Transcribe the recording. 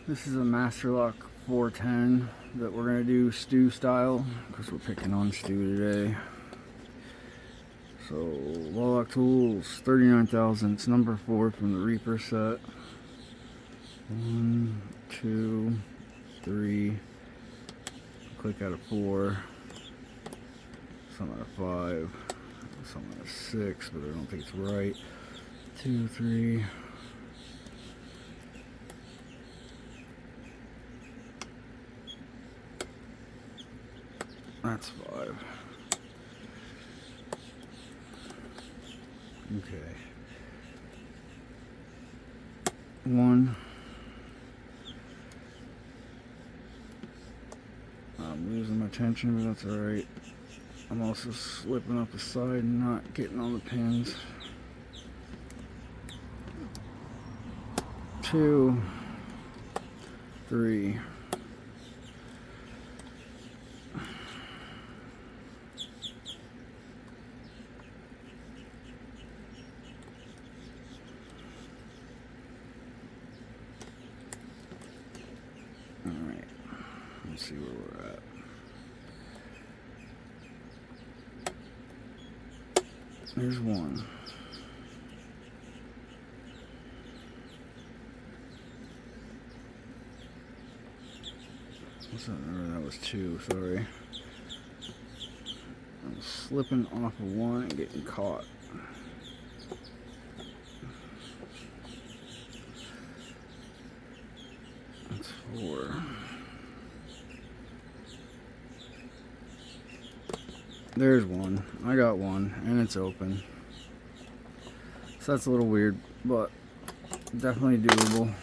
This is a Master Lock 410 that we're going to do stew style because we're picking on stew today. So, Wall-Lock Tools, 39,000. It's number 4 from the Reaper set. 1, 2, 3. Click out of 4. Some out of 5. Some out of 6, but I don't think it's right. 2, 3. That's 5. Okay. 1. I'm losing my tension, but that's alright. I'm also slipping up the side and not getting on the pins. 2, 3. Alright, let's see where we're at. There's 1. What's that? Or that was 2, sorry. I'm slipping off of 1 and getting caught. That's 4. There's 1. I got 1, and it's open. So that's a little weird, but definitely doable.